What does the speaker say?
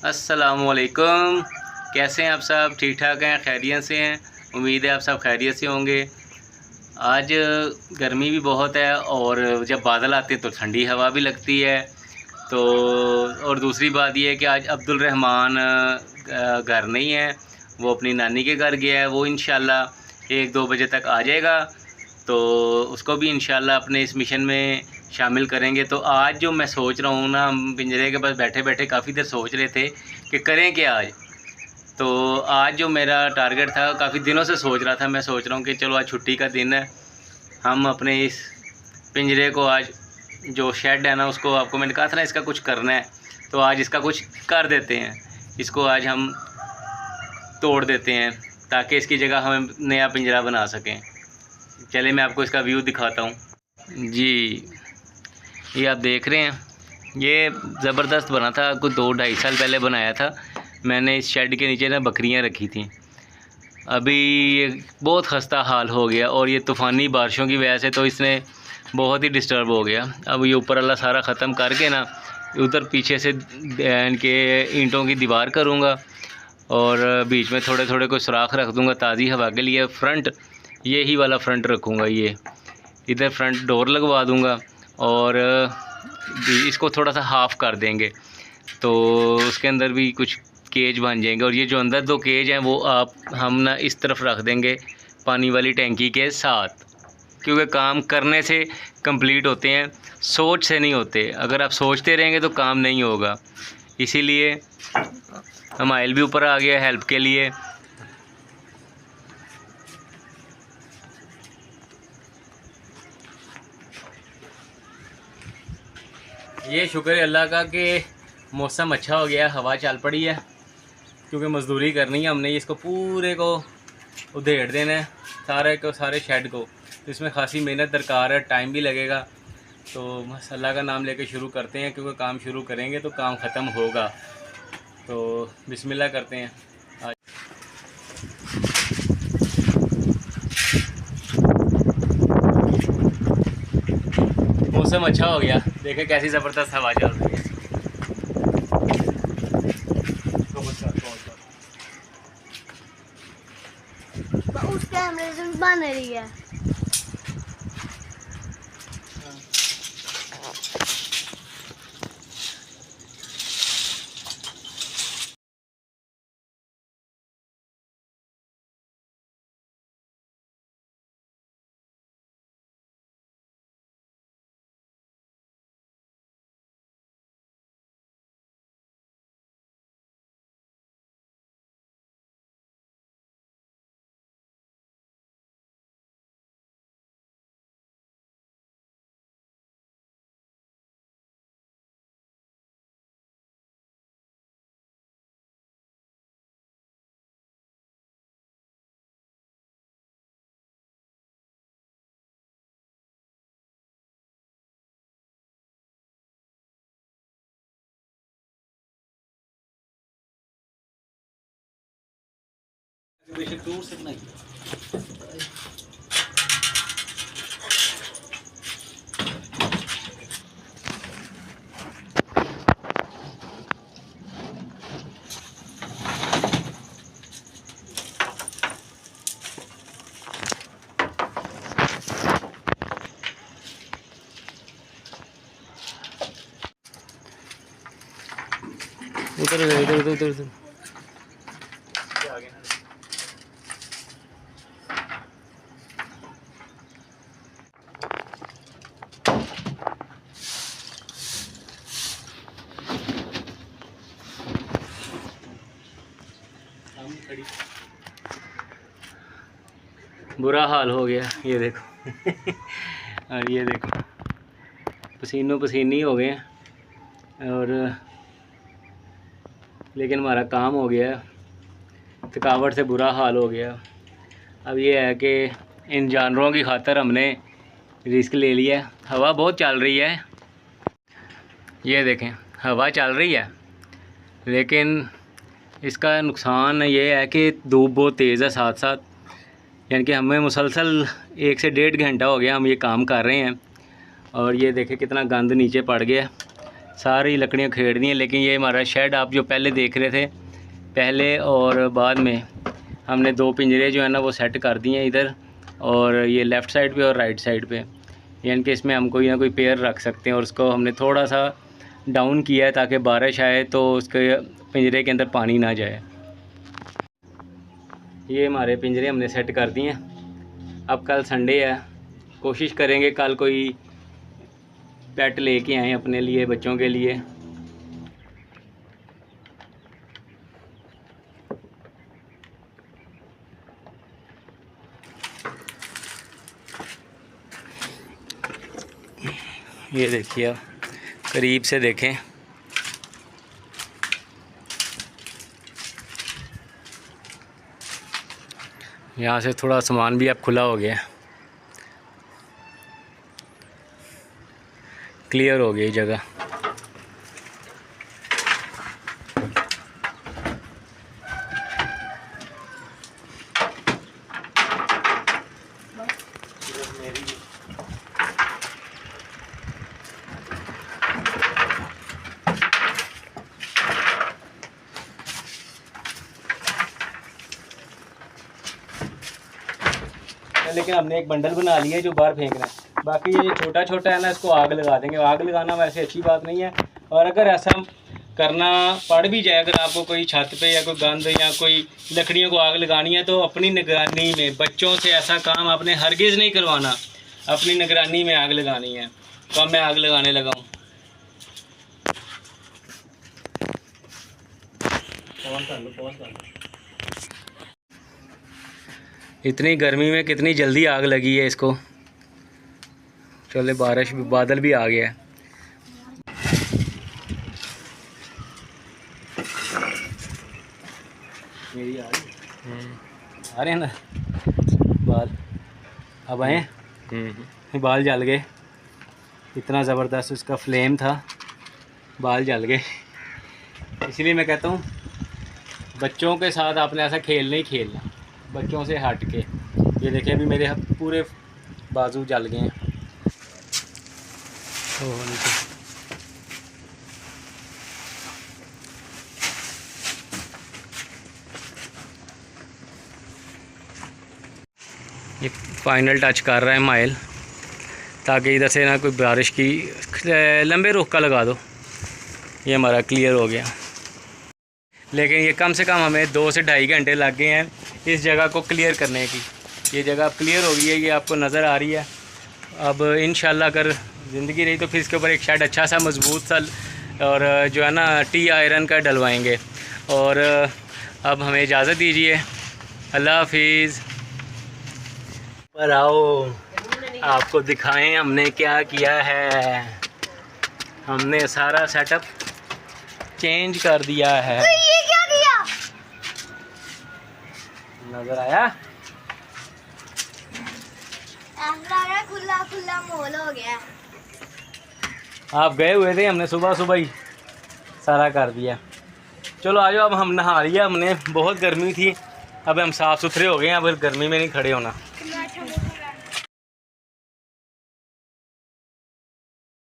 अस्सलामुअलैकुम। कैसे हैं आप सब? ठीक ठाक हैं? खैरियत से हैं? उम्मीद है आप सब खैरियत से होंगे। आज गर्मी भी बहुत है और जब बादल आते हैं तो ठंडी हवा भी लगती है। तो और दूसरी बात ये है कि आज अब्दुल रहमान घर नहीं है, वो अपनी नानी के घर गया है। वो इंशाल्लाह 1-2 बजे तक आ जाएगा, तो उसको भी इंशाल्लाह अपने इस मिशन में शामिल करेंगे। तो आज जो मैं सोच रहा हूँ ना, हम पिंजरे के पास बैठे बैठे काफ़ी देर सोच रहे थे कि करें क्या आज। तो आज जो मेरा टारगेट था, काफ़ी दिनों से सोच रहा था, मैं सोच रहा हूँ कि चलो आज छुट्टी का दिन है, हम अपने इस पिंजरे को आज जो शेड है ना, उसको आपको मैंने कहा था ना इसका कुछ करना है, तो आज इसका कुछ कर देते हैं। इसको आज हम तोड़ देते हैं ताकि इसकी जगह हम नया पिंजरा बना सकें। चले मैं आपको इसका व्यू दिखाता हूँ जी। ये आप देख रहे हैं, ये ज़बरदस्त बना था, कुछ 2-2.5 साल पहले बनाया था मैंने। इस शेड के नीचे ना बकरियां रखी थी। अभी ये बहुत खस्ता हाल हो गया और ये तूफ़ानी बारिशों की वजह से तो इसने बहुत ही डिस्टर्ब हो गया। अब ये ऊपर वाला सारा ख़त्म करके ना, उधर पीछे से इनके ईंटों की दीवार करूँगा और बीच में थोड़े थोड़े कोई सुराख रख दूँगा ताज़ी हवा के लिए। फ्रंट यही वाला फ्रंट रखूँगा, ये इधर फ्रंट डोर लगवा दूँगा और इसको थोड़ा सा हाफ़ कर देंगे, तो उसके अंदर भी कुछ केज बन जाएंगे। और ये जो अंदर 2 केज हैं वो हम ना इस तरफ रख देंगे पानी वाली टैंकी के साथ, क्योंकि काम करने से कंप्लीट होते हैं, सोच से नहीं होते। अगर आप सोचते रहेंगे तो काम नहीं होगा। इसीलिए हम आयल भी ऊपर आ गया हेल्प के लिए। ये शुक्र है अल्लाह का कि मौसम अच्छा हो गया, हवा चल पड़ी है, क्योंकि मज़दूरी करनी है हमने। इसको पूरे को उधेड़ देना है, सारे शेड को। तो इसमें खासी मेहनत दरकार है, टाइम भी लगेगा। तो बस अल्लाह का नाम लेके शुरू करते हैं, क्योंकि काम शुरू करेंगे तो काम ख़त्म होगा। तो बिस्मिल्लाह करते हैं आज। मौसम अच्छा हो गया, देखें कैसी ज़बरदस्त हवा चल रही है। उस कैमरे से बन रही है। उधर उधर उधर उधर उधर बुरा हाल हो गया, ये देखो। और ये देखो पसीनों पसीनी हो गए और लेकिन हमारा काम हो गया, थकावट से बुरा हाल हो गया। अब ये है कि इन जानवरों की खातर हमने रिस्क ले लिया। हवा बहुत चल रही है, ये देखें हवा चल रही है, लेकिन इसका नुकसान ये है कि धूप बहुत तेज़ है साथ साथ। यानी कि हमें मुसलसल 1 से 1.5 घंटा हो गया हम ये काम कर रहे हैं। और ये देखें कितना गंद नीचे पड़ गया, सारी लकड़ियाँ खेड़ दी हैं। लेकिन ये हमारा शेड आप जो पहले देख रहे थे, पहले और बाद में हमने 2 पिंजरे जो है ना वो सेट कर दिए हैं इधर, और ये लेफ़्ट साइड पे और राइट साइड पे, यानी कि इसमें हम कोई ना कोई पेयर रख सकते हैं। और उसको हमने थोड़ा सा डाउन किया है ताकि बारिश आए तो उसके पिंजरे के अंदर पानी ना जाए। ये हमारे पिंजरे हमने सेट कर दिए हैं। अब कल संडे है, कोशिश करेंगे कल कोई पेट लेके आएँ अपने लिए, बच्चों के लिए। ये देखिए, आप करीब से देखें, यहाँ से थोड़ा सामान भी अब खुला हो गया, क्लियर हो गई जगह। लेकिन हमने एक बंडल बना लिया है जो बाहर फेंकना है। बाकी ये छोटा छोटा है ना, इसको आग लगा देंगे। आग लगाना वैसे अच्छी बात नहीं है, और अगर ऐसा करना पड़ भी जाए, अगर आपको कोई छत पे या कोई गंद या कोई लकड़ियों को आग लगानी है, तो अपनी निगरानी में, बच्चों से ऐसा काम आपने हरगिज़ नहीं करवाना, अपनी निगरानी में आग लगानी है। तो अब मैं आग लगाने लगा हूँ। इतनी गर्मी में कितनी जल्दी आग लगी है इसको। चले, बारिश भी, बादल भी आ गया है। मेरी आ रहे हैं ना बाल, अब आए, बाल जल गए। इतना ज़बरदस्त उसका फ्लेम था, बाल जल गए। इसलिए मैं कहता हूँ बच्चों के साथ आपने ऐसा खेल नहीं खेलना, बच्चों से हट के। ये देखिए अभी मेरे पूरे बाजू जल गए हैं। ये फाइनल टच कर रहा है माइल, ताकि इधर से ना कोई बारिश की, लंबे रुख का लगा दो। ये हमारा क्लियर हो गया। लेकिन ये कम से कम हमें 2 से ढाई घंटे लग गए हैं इस जगह को क्लियर करने की। ये जगह क्लियर हो गई है, ये आपको नज़र आ रही है। अब इंशाल्लाह अगर ज़िंदगी रही तो फिर इसके ऊपर एक शेड अच्छा सा मज़बूत सा और जो है ना टी आयरन का डलवाएंगे। और अब हमें इजाज़त दीजिए, अल्लाह हाफिज़। पर आओ आपको दिखाएं हमने क्या किया है। हमने सारा सेटअप चेंज कर दिया है। तो ये क्या किया? नज़र आया? खुला खुला मॉल हो गया। आप गए हुए थे, हमने सुबह सुबह ही सारा कर दिया। चलो आ जाओ, अब हम नहा लिया हमने, बहुत गर्मी थी, अब हम साफ़ सुथरे हो गए हैं, अब गर्मी में नहीं खड़े होना।